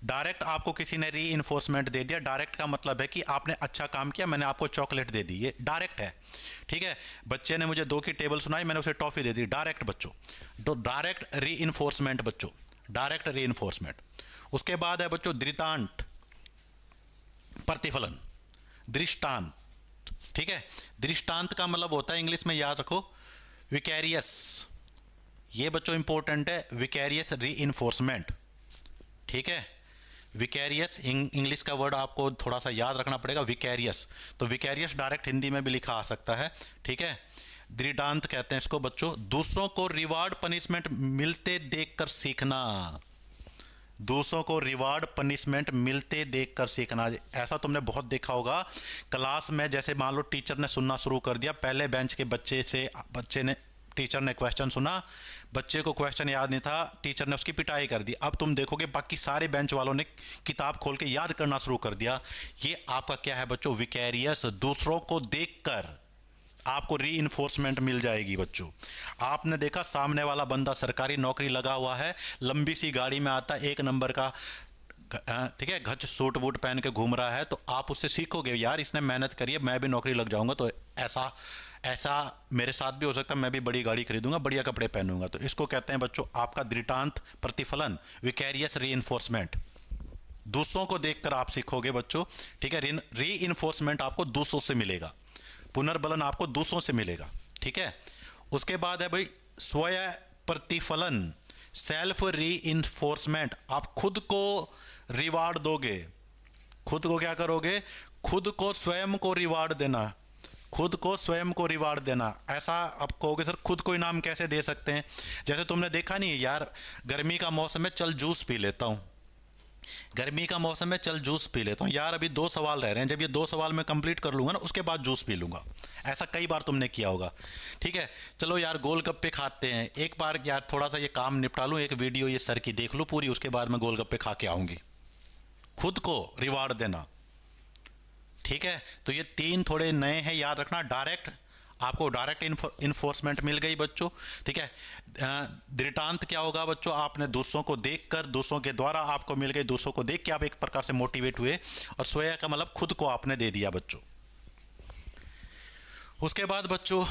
डायरेक्ट आपको किसी ने री इन्फोर्समेंट दे दिया, डायरेक्ट का मतलब है कि आपने अच्छा काम किया, मैंने आपको चॉकलेट दे दी, ये डायरेक्ट है। ठीक है, बच्चे ने मुझे 2 की टेबल सुनाई, मैंने उसे टॉफी दे दी, डायरेक्ट बच्चों, तो डायरेक्ट री इन्फोर्समेंट बच्चों, डायरेक्ट री इन्फोर्समेंट। उसके बाद है बच्चों दृष्टांत प्रतिफलन, दृष्टांत। ठीक है, दृष्टांत का मतलब होता है इंग्लिश में याद रखो विकैरियस, ये बच्चों इंपॉर्टेंट है, विकैरियस री इन्फोर्समेंट। ठीक है, विकैरियस इंग्लिश का वर्ड आपको थोड़ा सा याद रखना पड़ेगा, विकैरियस। तो विकैरियस डायरेक्ट हिंदी में भी लिखा आ सकता है। ठीक है, दृष्टांत कहते हैं इसको बच्चों, दूसरों को रिवार्ड पनिशमेंट मिलते देखकर सीखना, दूसरों को रिवार्ड पनिशमेंट मिलते देखकर सीखना। ऐसा तुमने बहुत देखा होगा क्लास में, जैसे मान लो टीचर ने सुनना शुरू कर दिया, पहले बेंच के बच्चे ने टीचर ने क्वेश्चन सुना, बच्चे को क्वेश्चन याद नहीं था, टीचर ने उसकी पिटाई कर दी। अब तुम देखोगे बाकी सारे बेंच वालों ने किताब खोल के याद करना शुरू कर दिया। ये आपका क्या है बच्चों, विकैरियस, दूसरों को देखकर आपको री इन्फोर्समेंट मिल जाएगी बच्चों। आपने देखा सामने वाला बंदा सरकारी नौकरी लगा हुआ है, लंबी सी गाड़ी में आता है, 1 नंबर का, ठीक है, गच सूट बूट पहन के घूम रहा है, तो आप उससे सीखोगे यार इसने मेहनत करी है, मैं भी नौकरी लग जाऊंगा, तो ऐसा ऐसा मेरे साथ भी हो सकता है, मैं भी बड़ी गाड़ी खरीदूंगा, बढ़िया कपड़े पहनूंगा। तो इसको कहते हैं बच्चों आपका दृष्टांत प्रतिफलन, विकैरियस री इन्फोर्समेंट। दूसरों को देखकर आप सीखोगे बच्चों। ठीक है, री इन्फोर्समेंट आपको दूसरों से मिलेगा, पुनर्बलन आपको दूसरों से मिलेगा। ठीक है, उसके बाद है भाई स्वयं प्रतिफलन, सेल्फ री इन्फोर्समेंट। आप खुद को रिवार्ड दोगे, खुद को क्या करोगे, खुद को स्वयं को रिवार्ड देना, खुद को स्वयं को रिवार्ड देना। ऐसा आप कहोगे सर खुद को इनाम कैसे दे सकते हैं, जैसे तुमने देखा नहीं यार, गर्मी का मौसम है, चल जूस पी लेता हूं, गर्मी का मौसम है, चल जूस पी लेता हूँ यार, अभी 2 सवाल रह रहे हैं, जब ये 2 सवाल मैं कंप्लीट कर लूंगा ना उसके बाद जूस पी लूंगा। ऐसा कई बार तुमने किया होगा। ठीक है, चलो यार गोलगप्पे खाते हैं, एक बार यार थोड़ा सा ये काम निपटा लूँ, एक वीडियो ये सर की देख लूँ पूरी, उसके बाद मैं गोलगप्पे खा के आऊंगी। खुद को रिवार्ड देना। ठीक है, तो ये 3 थोड़े नए हैं, याद रखना। डायरेक्ट, आपको डायरेक्ट इन्फोर्समेंट मिल गई बच्चों। ठीक है, दृष्टांत क्या होगा बच्चों, आपने दूसरों को देखकर, दूसरों के द्वारा आपको मिल गई, दूसरों को देख के आप एक प्रकार से मोटिवेट हुए, और स्वयं का मतलब खुद को आपने दे दिया बच्चों। उसके बाद बच्चों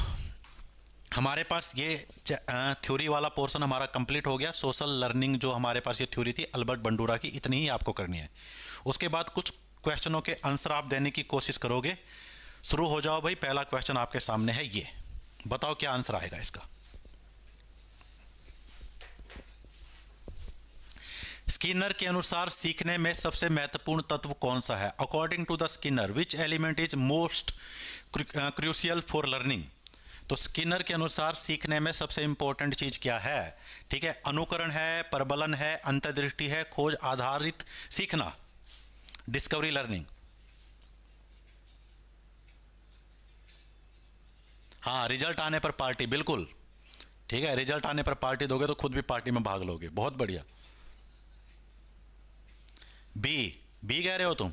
हमारे पास ये थ्योरी वाला पोर्शन हमारा कंप्लीट हो गया। सोशल लर्निंग जो हमारे पास ये थ्योरी थी अल्बर्ट बंडूरा की, इतनी ही आपको करनी है। उसके बाद कुछ क्वेश्चनों के आंसर आप देने की कोशिश करोगे। शुरू हो जाओ भाई, पहला क्वेश्चन आपके सामने है, ये बताओ क्या आंसर आएगा इसका। स्किनर के अनुसार सीखने में सबसे महत्वपूर्ण तत्व कौन सा है? According to the Skinner which element is most crucial for learning. तो स्किनर के अनुसार सीखने में सबसे इंपॉर्टेंट चीज क्या है? ठीक है, अनुकरण है, प्रबलन है, अंतर्दृष्टि है, खोज आधारित सीखना, डिस्कवरी लर्निंग। हाँ, रिजल्ट आने पर पार्टी, बिल्कुल ठीक है, रिजल्ट आने पर पार्टी दोगे तो खुद भी पार्टी में भाग लोगे, बहुत बढ़िया। बी कह रहे हो तुम?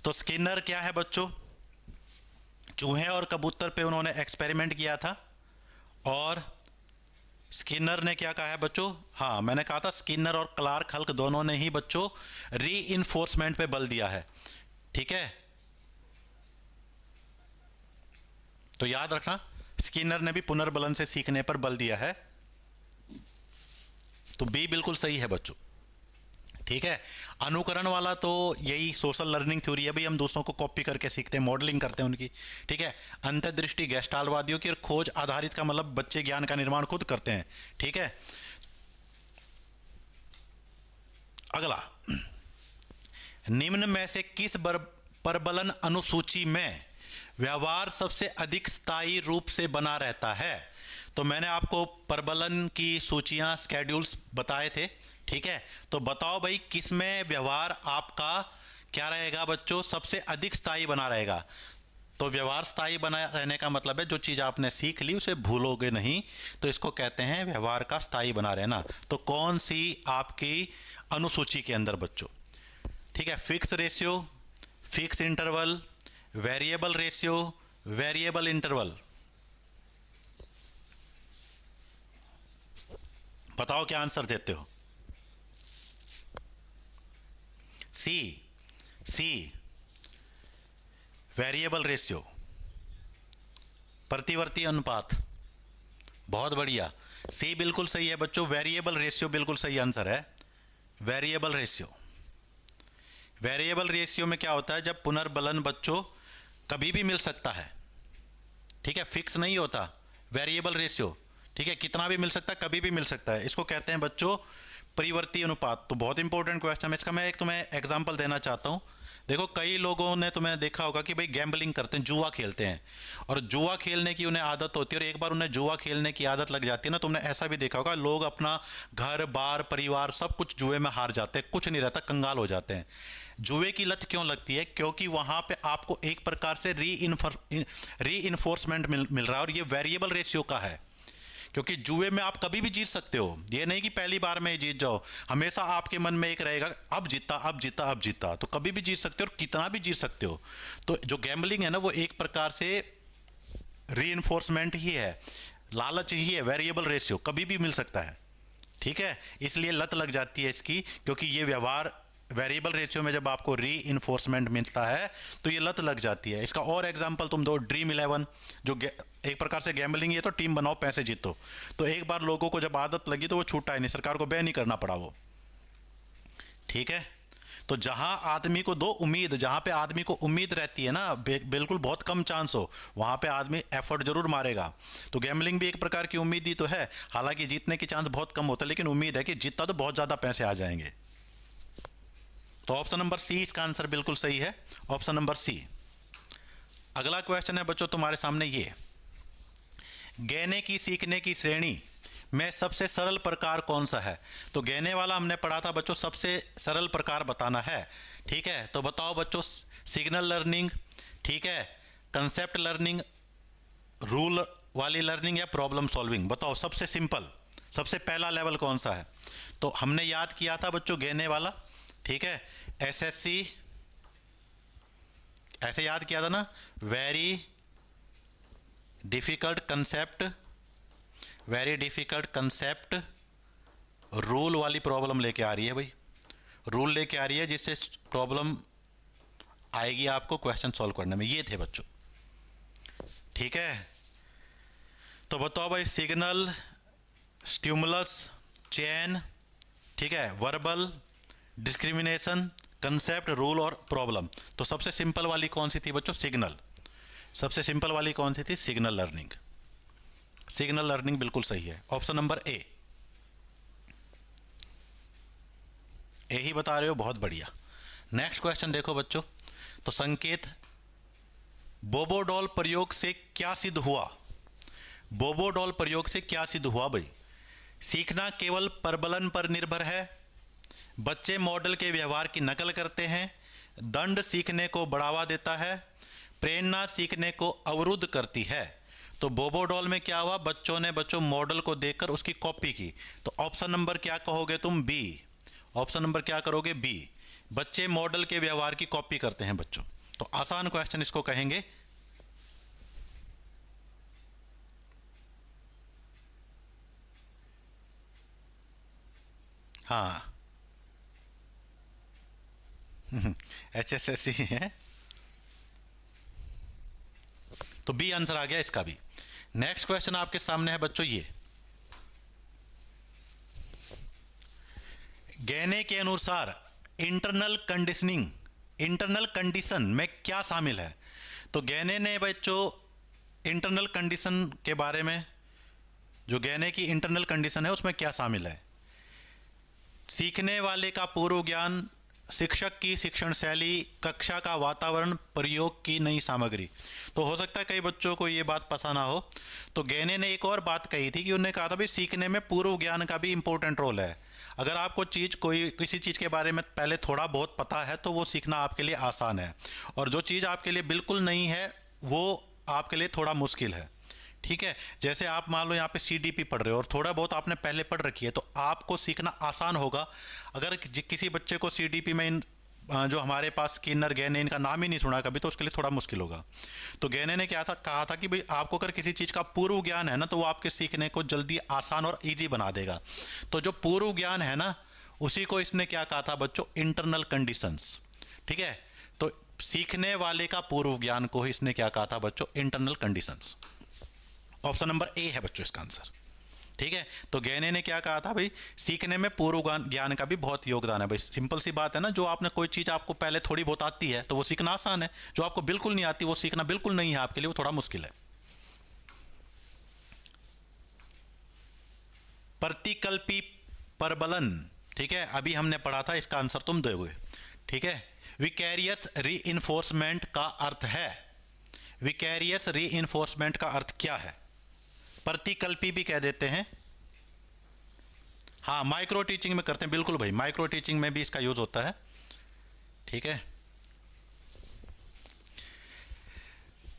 तो स्किनर क्या है बच्चों, चूहे और कबूतर पे उन्होंने एक्सपेरिमेंट किया था, और स्किनर ने क्या कहा है बच्चों, हाँ मैंने कहा था स्किनर और क्लार्क हल्क दोनों ने ही बच्चों री इन्फोर्समेंट पे बल दिया है। ठीक है, तो याद रखना स्किनर ने भी पुनर्बलन से सीखने पर बल दिया है, तो बी बिल्कुल सही है बच्चों। ठीक है, अनुकरण वाला तो यही सोशल लर्निंग थ्योरी है भाई, हम दूसरों को कॉपी करके सीखते हैं, मॉडलिंग करते हैं उनकी। ठीक है, अंतर्दृष्टि गेस्टाल्टवादियों की, और खोज आधारित का मतलब बच्चे ज्ञान का निर्माण खुद करते हैं। ठीक है, अगला, निम्न में से किस प्रबलन अनुसूची में व्यवहार सबसे अधिक स्थायी रूप से बना रहता है? तो मैंने आपको प्रबलन की सूचियां, स्केड्यूल्स बताए थे। ठीक है, तो बताओ भाई किस में व्यवहार आपका क्या रहेगा बच्चों, सबसे अधिक स्थायी बना रहेगा? तो व्यवहार स्थायी बना रहने का मतलब है जो चीज आपने सीख ली उसे भूलोगे नहीं, तो इसको कहते हैं व्यवहार का स्थायी बना रहना। तो कौन सी आपकी अनुसूची के अंदर बच्चों? ठीक है, fix ratio, fix interval, variable ratio, variable interval. बताओ क्या आंसर देते हो? सी, सी वेरिएबल रेशियो, प्रतिवर्ती अनुपात, बहुत बढ़िया, सी बिल्कुल सही है बच्चों, वेरिएबल रेशियो बिल्कुल सही आंसर है। वेरिएबल रेशियो, वेरिएबल रेशियो में क्या होता है, जब पुनर्बलन बच्चों कभी भी मिल सकता है, ठीक है, फिक्स नहीं होता वेरिएबल रेशियो, ठीक है, कितना भी मिल सकता है, कभी भी मिल सकता है, इसको कहते हैं बच्चों परिवर्ती अनुपात। तो बहुत इंपॉर्टेंट क्वेश्चन है इसका, मैं एक तुम्हें एग्जांपल देना चाहता हूं। देखो कई लोगों ने तुम्हें देखा होगा कि भाई गैम्बलिंग करते हैं, जुआ खेलते हैं, और जुआ खेलने की उन्हें आदत होती है, और एक बार उन्हें जुआ खेलने की आदत लग जाती है ना, तुमने ऐसा भी देखा होगा लोग अपना घर बार परिवार सब कुछ जुए में हार जाते हैं, कुछ नहीं रहता, कंगाल हो जाते हैं। जुए की लत क्यों लगती है, क्योंकि वहां पे आपको एक प्रकार से री इन्फोर्समेंट मिल रहा है, और ये वेरिएबल रेशियो का है, क्योंकि जुए में आप कभी भी जीत सकते हो, ये नहीं कि पहली बार में ही जीत जाओ, हमेशा आपके मन में एक रहेगा अब जीता अब जीता अब जीता, तो कभी भी जीत सकते हो और कितना भी जीत सकते हो। तो जो गैम्बलिंग है ना, वो एक प्रकार से रीइंफोर्समेंट ही है, लालच ही है, वेरिएबल रेशियो कभी भी मिल सकता है, ठीक है, इसलिए लत लग जाती है इसकी, क्योंकि ये व्यवहार वेरिएबल रेशियो में जब आपको री इन्फोर्समेंट मिलता है तो ये लत लग जाती है। इसका और एग्जांपल तुम दो, ड्रीम 11 जो एक प्रकार से गैम्बलिंग है, तो टीम बनाओ पैसे जीतो, तो एक बार लोगों को जब आदत लगी तो वो छूटा ही नहीं, सरकार को बैन नहीं करना पड़ा वो, ठीक है। तो जहां आदमी को दो उम्मीद, जहां पे आदमी को उम्मीद रहती है ना, बिल्कुल बहुत कम चांस हो, वहां पे आदमी एफर्ट जरूर मारेगा। तो गैम्बलिंग भी एक प्रकार की उम्मीद ही तो है, हालांकि जीतने की चांस बहुत कम होता है, लेकिन उम्मीद है कि जीता तो बहुत ज्यादा पैसे आ जाएंगे। तो ऑप्शन नंबर सी इसका आंसर बिल्कुल सही है, ऑप्शन नंबर सी। अगला क्वेश्चन है बच्चों तुम्हारे सामने ये, गहने की सीखने की श्रेणी में सबसे सरल प्रकार कौन सा है। तो गहने वाला हमने पढ़ा था बच्चों, सबसे सरल प्रकार बताना है, ठीक है। तो बताओ बच्चों, सिग्नल लर्निंग, ठीक है, कंसेप्ट लर्निंग, रूल वाली लर्निंग, या प्रॉब्लम सॉल्विंग, बताओ सबसे सिंपल, सबसे पहला लेवल कौन सा है। तो हमने याद किया था बच्चों गहने वाला, ठीक है, एसएससी ऐसे याद किया था ना, very difficult concept, very difficult concept, rule वाली प्रॉब्लम लेके आ रही है भाई, रूल लेके आ रही है जिससे प्रॉब्लम आएगी आपको क्वेश्चन सॉल्व करने में, ये थे बच्चों, ठीक है। तो बताओ भाई, सिग्नल, स्टिमुलस, चेन, ठीक है, वर्बल, डिस्क्रिमिनेशन, कंसेप्ट, रूल और प्रॉब्लम। तो सबसे सिंपल वाली कौन सी थी बच्चों, सिग्नल, सबसे सिंपल वाली कौन सी थी, सिग्नल लर्निंग, सिग्नल लर्निंग बिल्कुल सही है, ऑप्शन नंबर ए, ए ही बता रहे हो, बहुत बढ़िया। नेक्स्ट क्वेश्चन देखो बच्चों, तो संकेत, बोबोडॉल प्रयोग से क्या सिद्ध हुआ, बोबोडॉल प्रयोग से क्या सिद्ध हुआ भाई। सीखना केवल प्रबलन पर निर्भर है, बच्चे मॉडल के व्यवहार की नकल करते हैं, दंड सीखने को बढ़ावा देता है, प्रेरणा सीखने को अवरुद्ध करती है। तो बोबोडॉल में क्या हुआ, बच्चों ने मॉडल को देखकर उसकी कॉपी की। तो ऑप्शन नंबर क्या कहोगे तुम, बी, ऑप्शन नंबर क्या करोगे, बी, बच्चे मॉडल के व्यवहार की कॉपी करते हैं बच्चों। तो आसान क्वेश्चन इसको कहेंगे। हाँ HSSC है, तो बी आंसर आ गया इसका भी। नेक्स्ट क्वेश्चन आपके सामने है बच्चों ये, गहने के अनुसार इंटरनल कंडीशनिंग, इंटरनल कंडीशन में क्या शामिल है। तो गहने ने बच्चों इंटरनल कंडीशन के बारे में, जो गहने की इंटरनल कंडीशन है उसमें क्या शामिल है, सीखने वाले का पूर्व ज्ञान, शिक्षक की शिक्षण शैली, कक्षा का वातावरण, प्रयोग की नई सामग्री। तो हो सकता है कई बच्चों को ये बात पता ना हो, तो गहने ने एक और बात कही थी कि उन्होंने कहा था भाई सीखने में पूर्व ज्ञान का भी इंपॉर्टेंट रोल है। अगर आपको किसी चीज़ के बारे में पहले थोड़ा बहुत पता है तो वो सीखना आपके लिए आसान है, और जो चीज़ आपके लिए बिल्कुल नहीं है वो आपके लिए थोड़ा मुश्किल है, ठीक है। जैसे आप मान लो यहाँ पे CDP पढ़ रहे हो और थोड़ा बहुत आपने पहले पढ़ रखी है, तो आपको सीखना आसान होगा। अगर किसी बच्चे को CDP में जो हमारे पास स्किनर, गहने, इनका नाम ही नहीं सुना कभी, तो उसके लिए थोड़ा मुश्किल होगा। तो गहने ने क्या था, कहा था कि भाई आपको अगर किसी चीज़ का पूर्व ज्ञान है ना, तो वो आपके सीखने को जल्दी आसान और ईजी बना देगा। तो जो पूर्व ज्ञान है ना, उसी को इसने क्या कहा था बच्चों, इंटरनल कंडीशंस। ठीक है, तो सीखने वाले का पूर्व ज्ञान को ही इसने क्या कहा था बच्चों, internal conditions. Option number A है बच्चों इसका आंसर। ठीक है, तो गैने ने क्या कहा था भाई, सीखने में पूर्व ज्ञान का भी बहुत योगदान है। भाई सिंपल सी बात है ना, जो आपने कोई चीज़ आपको पहले थोड़ी बहुत आती है तो वो सीखना आसान है, जो आपको बिल्कुल नहीं आती वो सीखना बिल्कुल नहीं है आपके लिए, वो थोड़ा मुश्किल है। प्रतिकल्पी परबलन, ठीक है, अभी हमने पढ़ा था, इसका आंसर तुम दोगे। ठीक है, विकैरियस रीइंफोर्समेंट का अर्थ है, विकैरियस रीइंफोर्समेंट का अर्थ क्या है? प्रतिकल्पी भी कह देते हैं। हाँ, माइक्रो टीचिंग में करते हैं, बिल्कुल भाई, माइक्रो टीचिंग में भी इसका यूज होता है। ठीक है,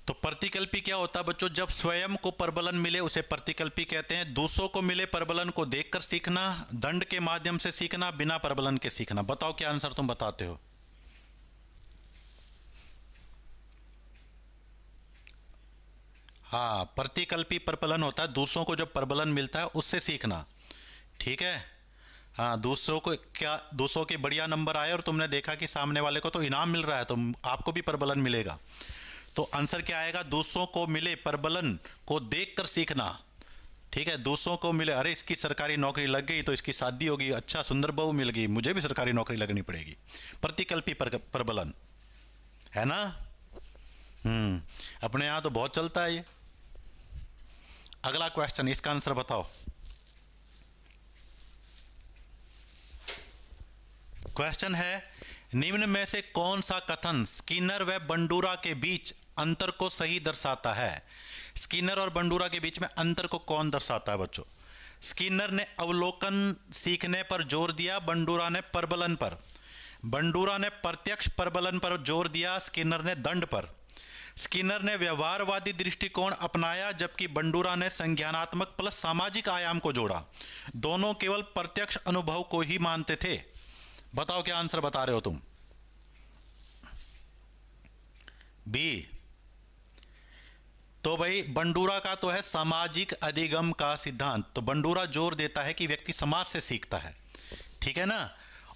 तो प्रतिकल्पी क्या होता है बच्चों, जब स्वयं को प्रबलन मिले उसे प्रतिकल्पी कहते हैं। दूसरों को मिले प्रबलन को देखकर सीखना, दंड के माध्यम से सीखना, बिना प्रबलन के सीखना। बताओ क्या आंसर तुम बताते हो? हाँ, प्रतिकल्पी प्रबलन होता है दूसरों को जब प्रबलन मिलता है उससे सीखना। ठीक है, हाँ, दूसरों को क्या, दूसरों के बढ़िया नंबर आए और तुमने देखा कि सामने वाले को तो इनाम मिल रहा है, तो आपको भी प्रबलन मिलेगा। तो आंसर क्या आएगा, दूसरों को मिले प्रबलन को देखकर सीखना। ठीक है, दूसरों को मिले, अरे इसकी सरकारी नौकरी लग गई तो इसकी शादी होगी, अच्छा सुंदर बहू मिल गई, मुझे भी सरकारी नौकरी लगनी पड़ेगी। प्रतिकल्पी प्रबलन है ना। अपने यहाँ तो बहुत चलता है ये। अगला क्वेश्चन, इसका आंसर बताओ। क्वेश्चन है, निम्न में से कौन सा कथन स्किनर व बंडूरा के बीच अंतर को सही दर्शाता है? स्किनर और बंडूरा के बीच में अंतर को कौन दर्शाता है बच्चों? स्किनर ने अवलोकन सीखने पर जोर दिया, बंडूरा ने प्रबलन पर। बंडूरा ने प्रत्यक्ष प्रबलन पर जोर दिया, स्किनर ने दंड पर। स्किनर ने व्यवहारवादी दृष्टिकोण अपनाया, जबकि बंडूरा ने संज्ञानात्मक प्लस सामाजिक आयाम को जोड़ा। दोनों केवल प्रत्यक्ष अनुभव को ही मानते थे। बताओ क्या आंसर बता रहे हो तुम? बी। तो भाई बंडूरा का तो है सामाजिक अधिगम का सिद्धांत, तो बंडूरा जोर देता है कि व्यक्ति समाज से सीखता है। ठीक है ना।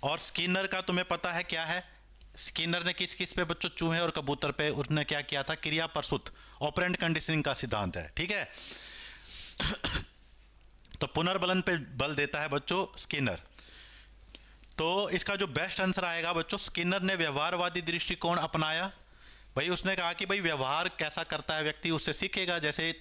और स्किनर का तुम्हें पता है क्या है, स्किनर ने किस किस पे बच्चों, चूहे और कबूतर पे उसने क्या किया था, क्रिया प्रसूत, ऑपरेंट कंडीशनिंग का सिद्धांत है। ठीक है तो पुनर्बलन पे बल देता है बच्चों स्किनर। तो इसका जो बेस्ट आंसर आएगा बच्चों, स्किनर ने व्यवहारवादी दृष्टिकोण अपनाया। भाई उसने कहा कि भाई व्यवहार कैसा करता है व्यक्ति, उससे सीखेगा। जैसे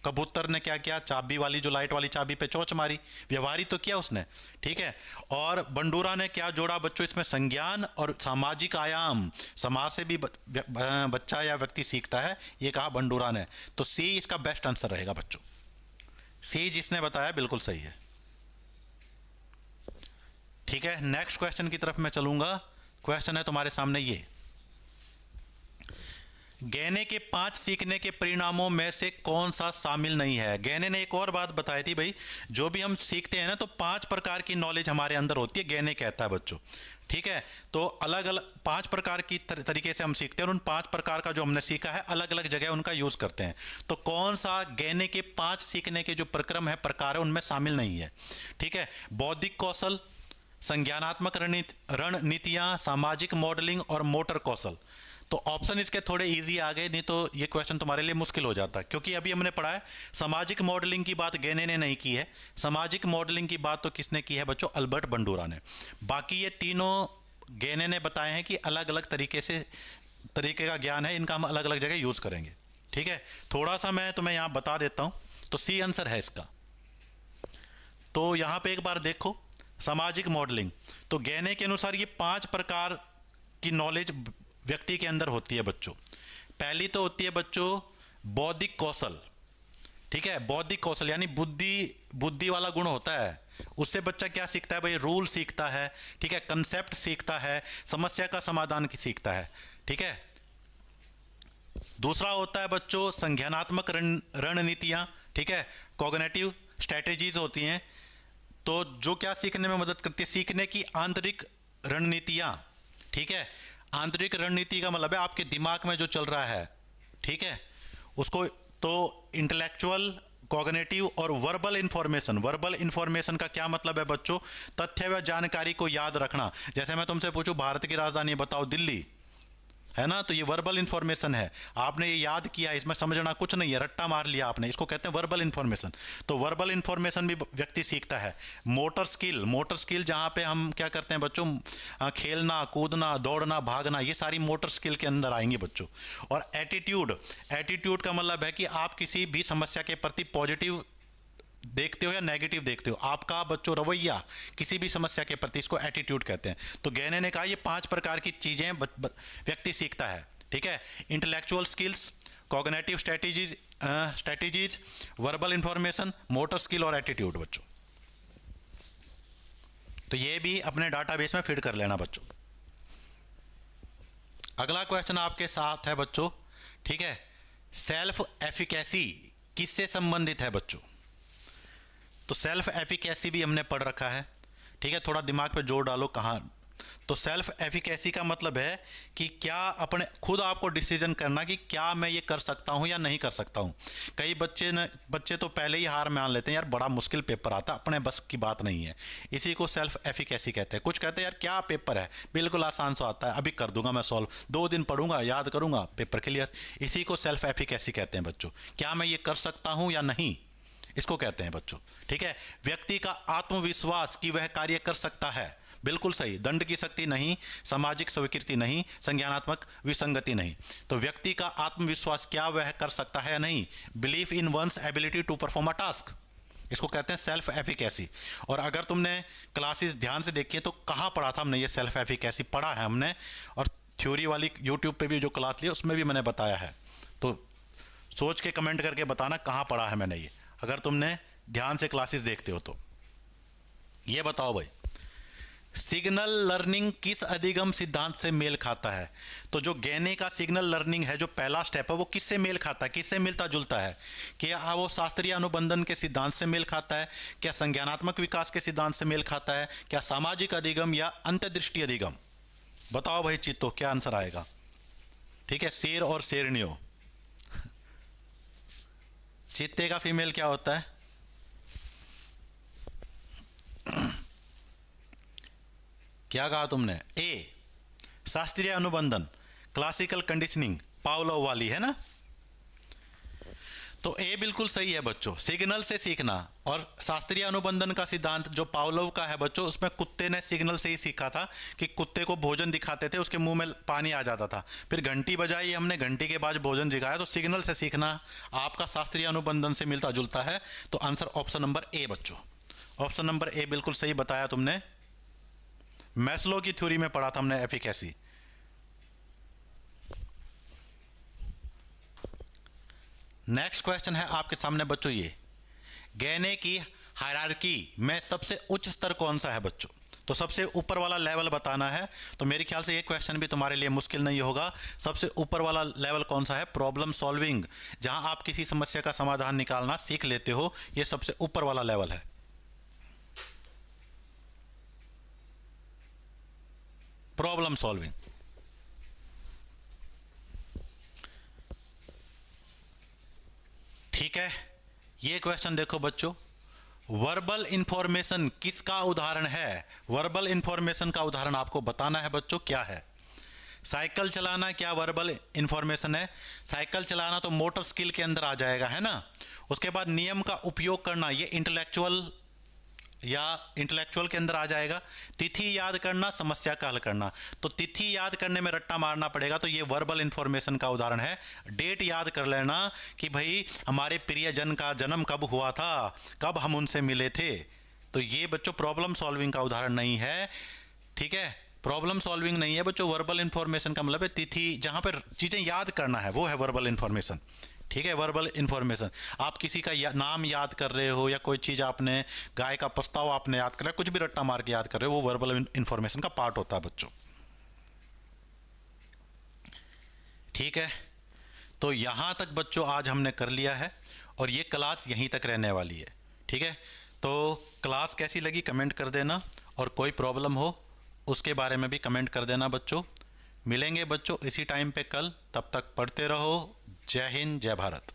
कबूतर ने क्या किया, चाबी वाली जो लाइट वाली चाबी पे चोंच मारी, व्यवहार ही तो किया उसने। ठीक है, और बंडूरा ने क्या जोड़ा बच्चों इसमें, संज्ञान और सामाजिक आयाम, समाज से भी बच्चा या व्यक्ति सीखता है, ये कहा बंडूरा ने। तो सी इसका बेस्ट आंसर रहेगा बच्चों, सी जिसने बताया बिल्कुल सही है। ठीक है, नेक्स्ट क्वेश्चन की तरफ मैं चलूंगा। क्वेश्चन है तुम्हारे सामने ये, गैने के 5 सीखने के परिणामों में से कौन सा शामिल नहीं है? गैने ने एक और बात बताई थी भाई, जो भी हम सीखते हैं ना तो 5 प्रकार की नॉलेज हमारे अंदर होती है, गैने कहता है बच्चों। ठीक है, तो अलग अलग 5 प्रकार की तरीके से हम सीखते हैं, और उन 5 प्रकार का जो हमने सीखा है अलग अलग जगह उनका यूज करते हैं। तो कौन सा गैने के 5 सीखने के जो प्रक्रम है, प्रकार है, उनमें शामिल नहीं है? ठीक है, बौद्धिक कौशल, संज्ञानात्मक रणनीतियां, सामाजिक मॉडलिंग और मोटर कौशल। तो ऑप्शन इसके थोड़े इजी आ गए, नहीं तो ये क्वेश्चन तुम्हारे लिए मुश्किल हो जाता, क्योंकि अभी हमने पढ़ा है सामाजिक मॉडलिंग की बात गैने ने नहीं की है। सामाजिक मॉडलिंग की बात तो किसने की है बच्चों, अल्बर्ट बंडूरा ने। बाकी ये तीनों गैने ने बताए हैं कि अलग अलग तरीके का ज्ञान है, इनका हम अलग अलग जगह यूज करेंगे। ठीक है, थोड़ा सा मैं तुम्हें यहां बता देता हूं। तो सी आंसर है इसका। तो यहां पे एक बार देखो, सामाजिक मॉडलिंग, तो गैने के अनुसार ये 5 प्रकार की नॉलेज व्यक्ति के अंदर होती है बच्चों। पहली तो होती है बच्चों बौद्धिक कौशल। ठीक है, बौद्धिक कौशल यानी बुद्धि वाला गुण होता है, उससे बच्चा क्या सीखता है भाई, रूल सीखता है। ठीक है, कंसेप्ट सीखता है, समस्या का समाधान सीखता है। ठीक है, दूसरा होता है बच्चों संज्ञानात्मक रणनीतियां। ठीक है, कॉग्निटिव स्ट्रेटेजीज होती हैं, तो जो क्या सीखने में मदद करती है, सीखने की आंतरिक रणनीतियां। ठीक है, आंतरिक रणनीति का मतलब है आपके दिमाग में जो चल रहा है, ठीक है, उसको तो इंटेलेक्चुअल कॉग्निटिव और वर्बल इंफॉर्मेशन। वर्बल इंफॉर्मेशन का क्या मतलब है बच्चों? तथ्य व जानकारी को याद रखना। जैसे मैं तुमसे पूछूं भारत की राजधानी बताओ, दिल्ली है ना, तो ये वर्बल इंफॉर्मेशन है। आपने ये याद किया, इसमें समझना कुछ नहीं है, रट्टा मार लिया आपने, इसको कहते हैं वर्बल इंफॉर्मेशन। तो वर्बल इंफॉर्मेशन भी व्यक्ति सीखता है। मोटर स्किल, मोटर स्किल जहाँ पे हम क्या करते हैं बच्चों, खेलना कूदना दौड़ना भागना, ये सारी मोटर स्किल के अंदर आएंगी बच्चों। और एटीट्यूड, एटीट्यूड का मतलब है कि आप किसी भी समस्या के प्रति पॉजिटिव देखते हो या नेगेटिव देखते हो, आपका बच्चों रवैया किसी भी समस्या के प्रति, इसको एटीट्यूड कहते हैं। तो गहने ने कहा ये 5 प्रकार की चीजें व्यक्ति सीखता है। ठीक है, intellectual skills, cognitive strategies, verbal information, motor skill और एटीट्यूड बच्चों। तो ये भी अपने डाटाबेस में फीड कर लेना बच्चों। अगला क्वेश्चन आपके साथ है बच्चों। ठीक है, सेल्फ एफिकेसी किससे संबंधित है बच्चों? तो सेल्फ एफिकेसी भी हमने पढ़ रखा है। ठीक है, थोड़ा दिमाग पे जोर डालो कहाँ। तो सेल्फ एफिकेसी का मतलब है कि क्या अपने खुद आपको डिसीजन करना कि क्या मैं ये कर सकता हूँ या नहीं कर सकता हूँ। कई बच्चे तो पहले ही हार मान लेते हैं, यार बड़ा मुश्किल पेपर आता, अपने बस की बात नहीं है। इसी को सेल्फ एफिकेसी कहते हैं। कुछ कहते हैं यार क्या पेपर है, बिल्कुल आसान सा आता है, अभी कर दूंगा मैं सॉल्व, 2 दिन पढ़ूंगा याद करूंगा पेपर क्लियर। इसी को सेल्फ एफिकेसी कहते हैं बच्चों। क्या मैं ये कर सकता हूँ या नहीं, इसको कहते हैं बच्चों। ठीक है, व्यक्ति का आत्मविश्वास कि वह कार्य कर सकता है, बिल्कुल सही। दंड की शक्ति नहीं, सामाजिक स्वीकृति नहीं, संज्ञानात्मक विसंगति नहीं। तो व्यक्ति का आत्मविश्वास क्या वह कर सकता है या नहीं, belief in one's ability to perform a task, इसको कहते हैं सेल्फ एफिकेसी। और अगर तुमने क्लासेस ध्यान से देखी तो कहाँ पढ़ा था हमने ये सेल्फ एफिकेसी, पढ़ा है हमने, और थ्योरी वाली यूट्यूब पे भी जो क्लास ली उसमें भी मैंने बताया है। तो सोच के कमेंट करके बताना कहाँ पढ़ा है मैंने ये, अगर तुमने ध्यान से क्लासेस देखते हो तो। ये बताओ भाई, सिग्नल लर्निंग किस अधिगम सिद्धांत से मेल खाता है? तो जो गहने का सिग्नल लर्निंग है, जो पहला स्टेप है, वो किससे मेल खाता है, किससे मिलता जुलता है? क्या वो शास्त्रीय अनुबंधन के सिद्धांत से मेल खाता है? क्या संज्ञानात्मक विकास के सिद्धांत से मेल खाता है? क्या सामाजिक अधिगम या अंतर्दृष्टि अधिगम? बताओ भाई चित्तो, क्या आंसर आएगा? ठीक है, शेर और शेरनियों। चीते का फीमेल क्या होता है? क्या कहा तुमने? ए शास्त्रीय अनुबंधन, क्लासिकल कंडीशनिंग, पावलोव वाली है ना। तो ए बिल्कुल सही है बच्चों, सिग्नल से सीखना। और शास्त्रीय अनुबंधन का सिद्धांत जो पावलोव का है बच्चों, उसमें कुत्ते ने सिग्नल से ही सीखा था कि कुत्ते को भोजन दिखाते थे, उसके मुंह में पानी आ जाता था, फिर घंटी बजाई, हमने घंटी के बाद भोजन दिखाया। तो सिग्नल से सीखना आपका शास्त्रीय अनुबंधन से मिलता जुलता है। तो आंसर ऑप्शन नंबर ए बच्चों, ऑप्शन नंबर ए बिल्कुल सही बताया तुमने। मैस्लो की थ्योरी में पढ़ा था हमने एफिकेसी। नेक्स्ट क्वेश्चन है आपके सामने बच्चों, ये गहने की हायरार्की में सबसे उच्च स्तर कौन सा है बच्चों? तो सबसे ऊपर वाला लेवल बताना है। तो मेरे ख्याल से ये क्वेश्चन भी तुम्हारे लिए मुश्किल नहीं होगा। सबसे ऊपर वाला लेवल कौन सा है? प्रॉब्लम सॉल्विंग, जहां आप किसी समस्या का समाधान निकालना सीख लेते हो, ये सबसे ऊपर वाला लेवल है। Problem solving. ठीक है, ये क्वेश्चन देखो बच्चों, वर्बल इंफॉर्मेशन किसका उदाहरण है? वर्बल इंफॉर्मेशन का उदाहरण आपको बताना है बच्चों, क्या है? साइकिल चलाना क्या वर्बल इंफॉर्मेशन है? साइकिल चलाना तो मोटर स्किल के अंदर आ जाएगा, है ना। उसके बाद नियम का उपयोग करना, ये इंटेलेक्चुअल के अंदर आ जाएगा। तिथि याद करना, समस्या का हल करना, तो तिथि याद करने में रट्टा मारना पड़ेगा, तो ये वर्बल इंफॉर्मेशन का उदाहरण है। डेट याद कर लेना कि भाई हमारे प्रियजन का जन्म कब हुआ था, कब हम उनसे मिले थे, तो ये बच्चों प्रॉब्लम सॉल्विंग का उदाहरण नहीं है। ठीक है, प्रॉब्लम सॉल्विंग नहीं है बच्चों। वर्बल इंफॉर्मेशन का मतलब है तिथि, जहां पर चीजें याद करना है, वो है वर्बल इंफॉर्मेशन। ठीक है, वर्बल इंफॉर्मेशन, आप किसी का नाम याद कर रहे हो या कोई चीज़ आपने, गाय का प्रस्ताव आपने याद कर रहे हो, कुछ भी रट्टा मार के याद कर रहे हो, वो वर्बल इंफॉर्मेशन का पार्ट होता है बच्चों। ठीक है, तो यहाँ तक बच्चों आज हमने कर लिया है और ये क्लास यहीं तक रहने वाली है। ठीक है, तो क्लास कैसी लगी कमेंट कर देना, और कोई प्रॉब्लम हो उसके बारे में भी कमेंट कर देना बच्चों। मिलेंगे बच्चों इसी टाइम पे कल, तब तक पढ़ते रहो। जय हिंद, जय भारत।